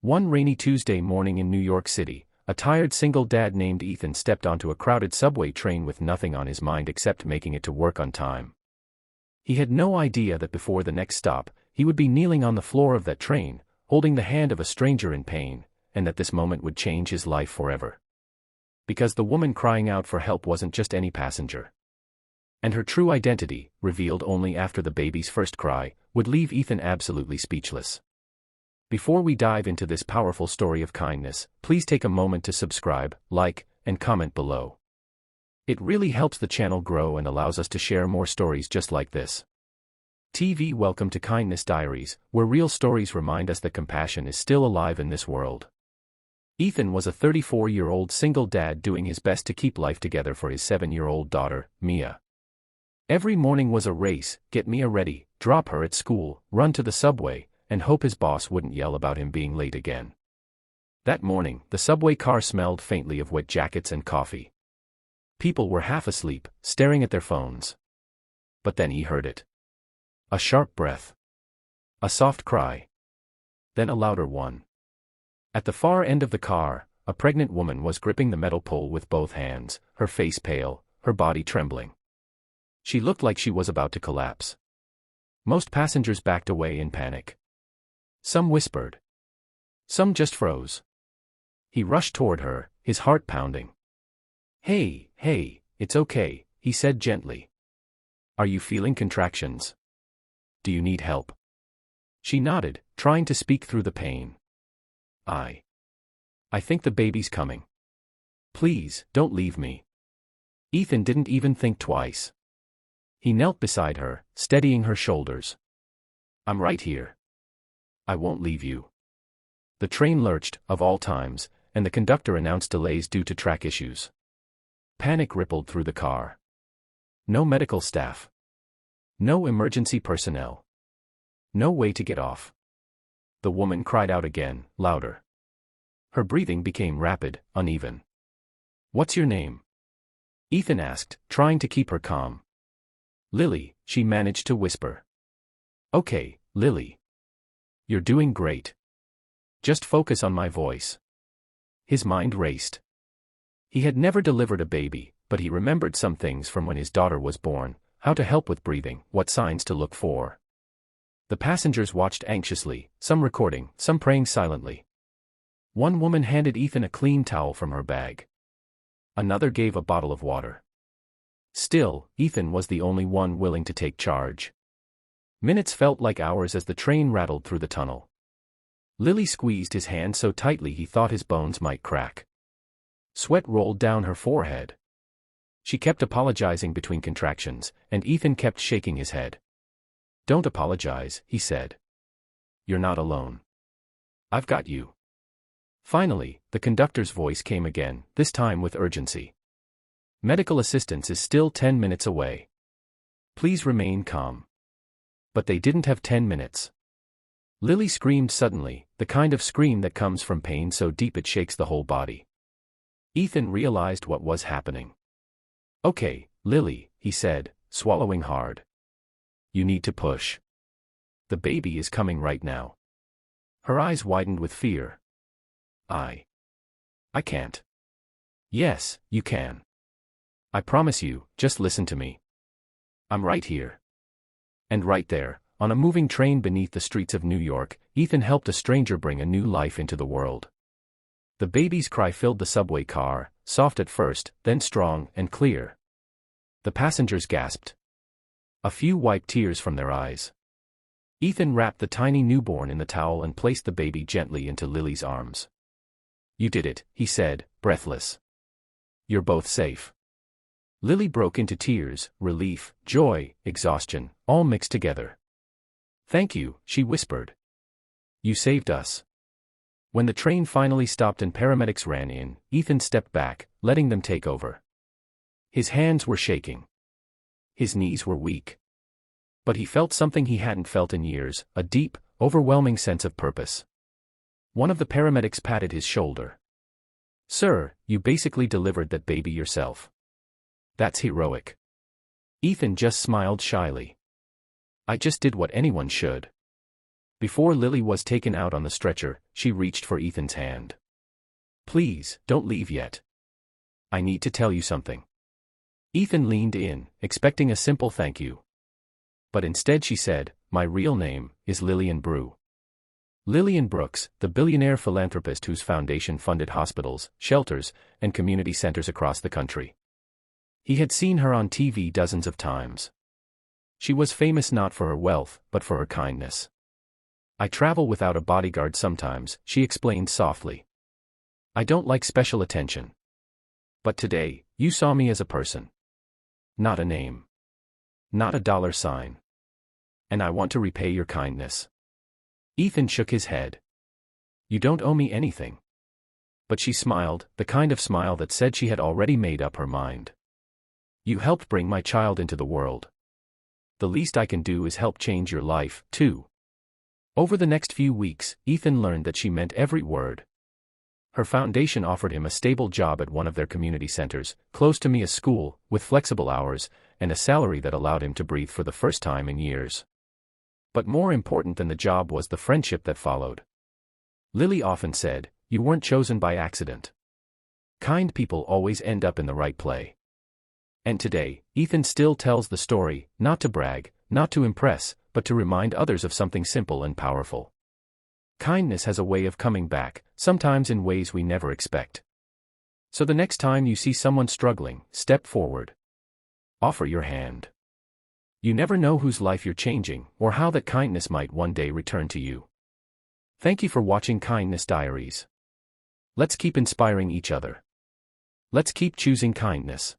One rainy Tuesday morning in New York City, a tired single dad named Ethan stepped onto a crowded subway train with nothing on his mind except making it to work on time. He had no idea that before the next stop, he would be kneeling on the floor of that train, holding the hand of a stranger in pain, and that this moment would change his life forever. Because the woman crying out for help wasn't just any passenger. And her true identity, revealed only after the baby's first cry, would leave Ethan absolutely speechless. Before we dive into this powerful story of kindness, please take a moment to subscribe, like, and comment below. It really helps the channel grow and allows us to share more stories just like this. Welcome to Kindness Diaries, where real stories remind us that compassion is still alive in this world. Ethan was a 34-year-old single dad doing his best to keep life together for his 7-year-old daughter, Mia. Every morning was a race: get Mia ready, drop her at school, run to the subway, and hope his boss wouldn't yell about him being late again. That morning, the subway car smelled faintly of wet jackets and coffee. People were half asleep, staring at their phones. But then he heard it. A sharp breath. A soft cry. Then a louder one. At the far end of the car, a pregnant woman was gripping the metal pole with both hands, her face pale, her body trembling. She looked like she was about to collapse. Most passengers backed away in panic. Some whispered. Some just froze. He rushed toward her, his heart pounding. Hey, it's okay," he said gently. "Are you feeling contractions? Do you need help?" She nodded, trying to speak through the pain. I think the baby's coming. Please, don't leave me." Ethan didn't even think twice. He knelt beside her, steadying her shoulders. "I'm right here. I won't leave you." The train lurched, of all times, and the conductor announced delays due to track issues. Panic rippled through the car. No medical staff. No emergency personnel. No way to get off. The woman cried out again, louder. Her breathing became rapid, uneven. "What's your name?" Ethan asked, trying to keep her calm. "Lily," she managed to whisper. "Okay, Lily. You're doing great. Just focus on my voice." His mind raced. He had never delivered a baby, but he remembered some things from when his daughter was born: how to help with breathing, what signs to look for. The passengers watched anxiously, some recording, some praying silently. One woman handed Ethan a clean towel from her bag. Another gave a bottle of water. Still, Ethan was the only one willing to take charge. Minutes felt like hours as the train rattled through the tunnel. Lily squeezed his hand so tightly he thought his bones might crack. Sweat rolled down her forehead. She kept apologizing between contractions, and Ethan kept shaking his head. "Don't apologize," he said. "You're not alone. I've got you." Finally, the conductor's voice came again, this time with urgency. "Medical assistance is still 10 minutes away. Please remain calm." But they didn't have 10 minutes. Lily screamed suddenly, the kind of scream that comes from pain so deep it shakes the whole body. Ethan realized what was happening. "Okay, Lily," he said, swallowing hard. "You need to push. The baby is coming right now." Her eyes widened with fear. I can't." "Yes, you can. I promise you, just listen to me. I'm right here." And right there, on a moving train beneath the streets of New York, Ethan helped a stranger bring a new life into the world. The baby's cry filled the subway car, soft at first, then strong and clear. The passengers gasped. A few wiped tears from their eyes. Ethan wrapped the tiny newborn in the towel and placed the baby gently into Lily's arms. "You did it," he said, breathless. "You're both safe." Lily broke into tears, relief, joy, exhaustion, all mixed together. "Thank you," she whispered. "You saved us." When the train finally stopped and paramedics ran in, Ethan stepped back, letting them take over. His hands were shaking. His knees were weak. But he felt something he hadn't felt in years, a deep, overwhelming sense of purpose. One of the paramedics patted his shoulder. "Sir, you basically delivered that baby yourself. That's heroic." Ethan just smiled shyly. "I just did what anyone should." Before Lily was taken out on the stretcher, she reached for Ethan's hand. "Please, don't leave yet. I need to tell you something." Ethan leaned in, expecting a simple thank you. But instead she said, "My real name is Lillian Brew." Lillian Brooks, the billionaire philanthropist whose foundation funded hospitals, shelters, and community centers across the country. He had seen her on TV dozens of times. She was famous not for her wealth, but for her kindness. "I travel without a bodyguard sometimes," she explained softly. "I don't like special attention. But today, you saw me as a person. Not a name. Not a dollar sign. And I want to repay your kindness." Ethan shook his head. "You don't owe me anything." But she smiled, the kind of smile that said she had already made up her mind. "You helped bring my child into the world. The least I can do is help change your life, too." Over the next few weeks, Ethan learned that she meant every word. Her foundation offered him a stable job at one of their community centers, close to Mia's school, with flexible hours, and a salary that allowed him to breathe for the first time in years. But more important than the job was the friendship that followed. Lily often said, "You weren't chosen by accident. Kind people always end up in the right play." And today, Ethan still tells the story, not to brag, not to impress, but to remind others of something simple and powerful. Kindness has a way of coming back, sometimes in ways we never expect. So the next time you see someone struggling, step forward. Offer your hand. You never know whose life you're changing, or how that kindness might one day return to you. Thank you for watching Kindness Diaries. Let's keep inspiring each other. Let's keep choosing kindness.